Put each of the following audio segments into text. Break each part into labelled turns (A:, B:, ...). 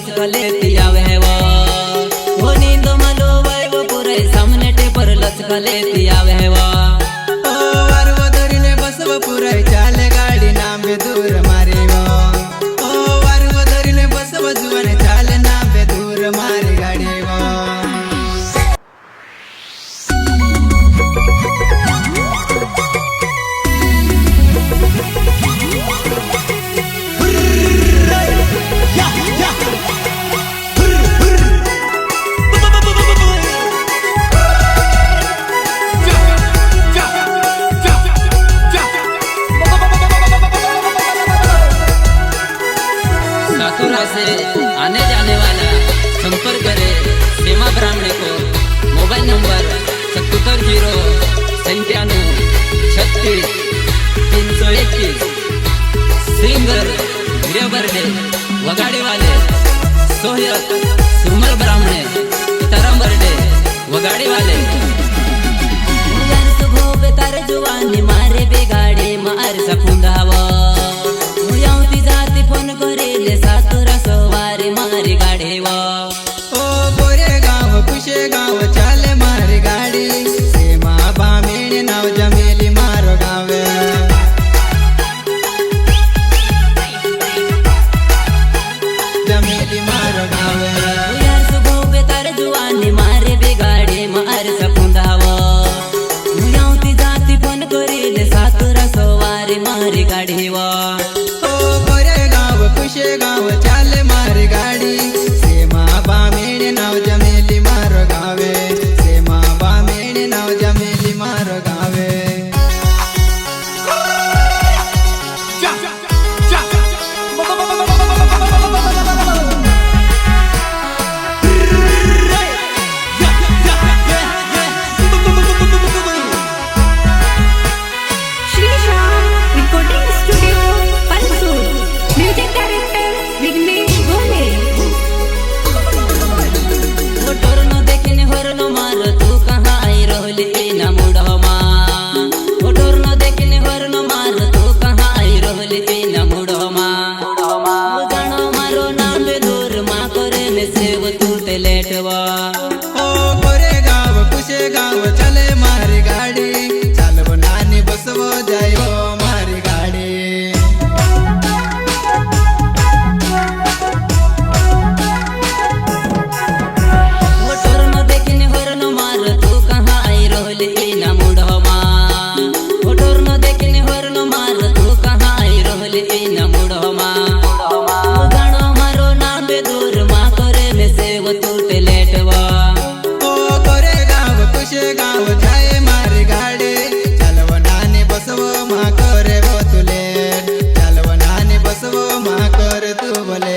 A: लचकलेती आवे वो नींद मलो वो पूरे सामने टेपर लचकलेती आवे वो
B: वारव धरिले बसव पुराय चाले गाडी नांबे दूर मारे वो वारव धरिले बसव जुवाने चाले नांबे दूर मारे गाडी वो
A: से आने जाने वाला संपर्क करे सीमा ब्राह्मणे को मोबाइल नंबर 770936 सिंगर वीर बर्डे वगाड़ी वाले सोहयत सुमल ब्राह्मणे सीताराम बर्डे वगाड़ी वाले यार सुबह बेतार जुवानी मारे बेगाड़ी मार सकुंदावा मुयावती जाती फोन करेले सातुरा सवारी मारी गाडी वा
B: गोरे गाव कुशे गाव चाले मारी गाडी सीमा बामेणे नाव जमेली मारो गावे जमेली मारो गावे
A: यार सुबह बेतार जुवानी मारे बेगाडी मार सकुंदावा मुयावती जाती फोन करेले सातुरा सवारी मारी गाडी वा
B: कुशे गाव चाले मारी गाडी सीमा बामेणे नाव जमेली मारो गावे सीमा बामेणे नाव जमेली मारो गावे गोरे गाव कुशे गाव चले मारी गाडी चालव नानी बसव जायो मारी गाडी
A: मोटर न देखने हरन मार तू कहाँ आई रहली ना मुढ़मा मोटर न देखने हरन मार तू कहाँ आई रहली ना मुढ़मा गाणो मारो नाम दूर मा करे में सेव तू लेटवा
B: कुशे गाव जाए मारी गाडी चालव नानी बसव मा करे वो तुले चालव नानी बसव मा करे तू बोले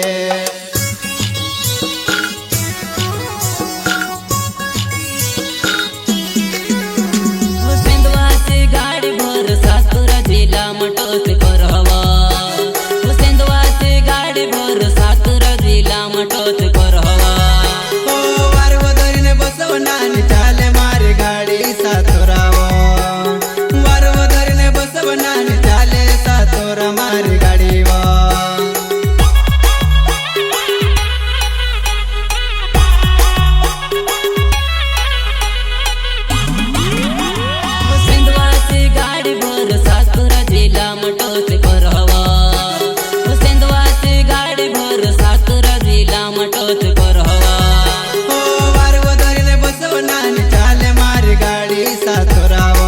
A: सेंदवासी गाडी भर सातुरा जिला मटोत करहवा सेंदवासी गाडी भर सातुरा जिला मटोत करहवा
B: वारव धरिले बसव नानी चाले मारी गाडी सातोराव वारव धरिले बसव नानी चाले सातोरा मारी गाडी वा
A: सेंदवासी गाडी भर सातुरा जिला मटोत करहवा सेंदवासी गाडी भर सातुरा जिला मटोत करहवा
B: वारव धरिले बसव नानी चाले मारी गाडी सातोराव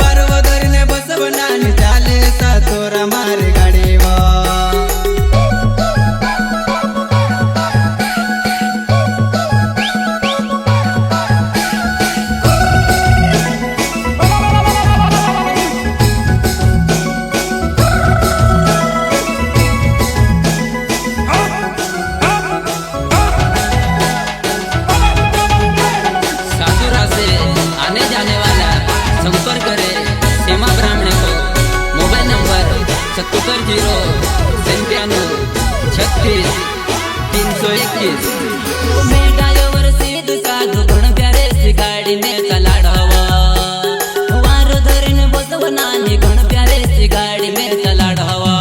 B: वारव धरिले बसव नानी चाले सातोरा मारी गाडी वा
A: सातुरा से आने जाने वाला संपर्क करे सीमा ब्राह्मणे को मोबाइल नंबर 770936 मेटायोवर सीध साधु घण प्यारे सी गाडी में चलाड़वा वार धरिने बसव नानी घण प्यारे सी गाडी में चलाड़वा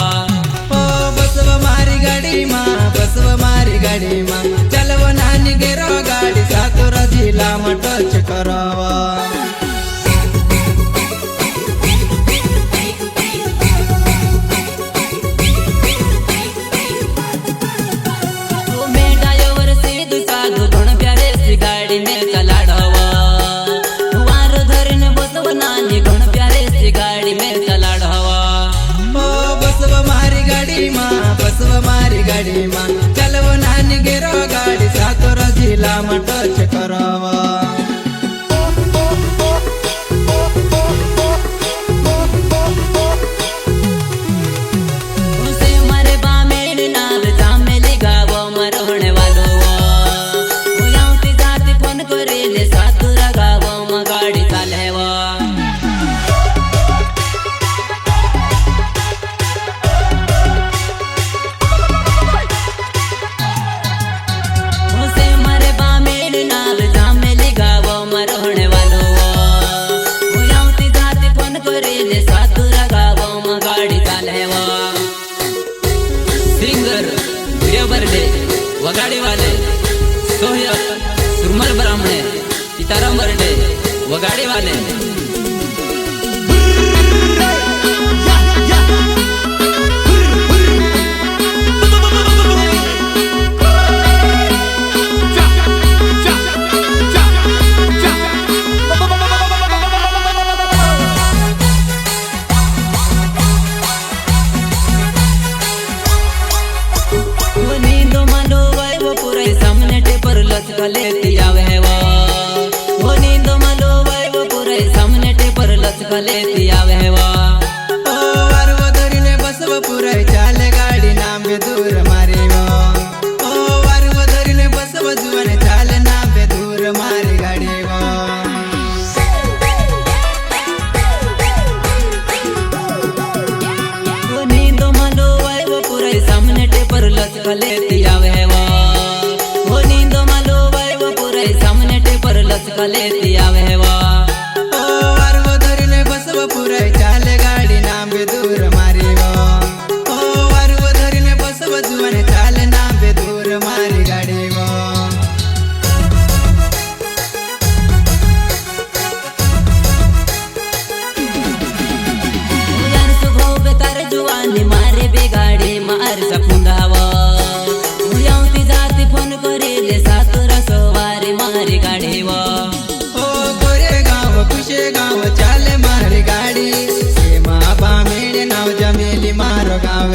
B: बसव मारी गाडी मा बसव मारी गाड़ी में चलवो नानी गेरो गाड़ी सातोरा जिला में टच करावा
A: गाड़ी में चलाड़वा वार धरन बसव नानी घण प्यारे सी गाड़ी में चलाड़वा
B: ओ बसव मारी गाड़ी माँ चलवो नानी गेरो गाड़ी सातोरा जिला में टच करावा
A: मारे बामेड़ नाल जामेली गावो मरोहने वालो सातुरा गावो में गाड़ी चालेवा मारे बामेड़ नाल जामेली गावो में रहने वालो जाती फोन करे सातुरा गावो में गाड़ी चालेवा सिंगर बर्डे वगाड़ी वाले सोहयत सुरमल ब्राह्मणे सीताराम बर्डे वगाड़ी वाले नींदो मालो वाय वो पूरे सामने टेपर लचकले आवे वो नींदो मालो वाय वो पूरे सामने टेपर लचकले आवे वो
B: वार वो धरीने बसव पूरे चाले गाड़ी नाम बे दूर मारे वो वार वो धरीने बसव जुवन चाले नाम बे दूर मारी गाड़ी
A: वो नींदो मालो वाय वो पूरे सामने टेपर लचकले आवे वो नींदो मालो वाय वो पूरे सामने टेपर लचकले आवे
B: वार वो धरीने बसव पूरे चाले गाड़ी नाम बे दूर मारी वार वो धरीने बसव जुवन चाले नाम बे दूर मारी गाड़ी
A: यार सुबह बेतार जुवानी मारे बे गाड़ी मार सपुंगावा जाती फोन करे सातुरा सवारी मारी गाड़ी वो
B: गोरे गाँव खुशे गाँव चाले मारी गाड़ी से माँ बामेड़ नाव जमेली मारो गाँव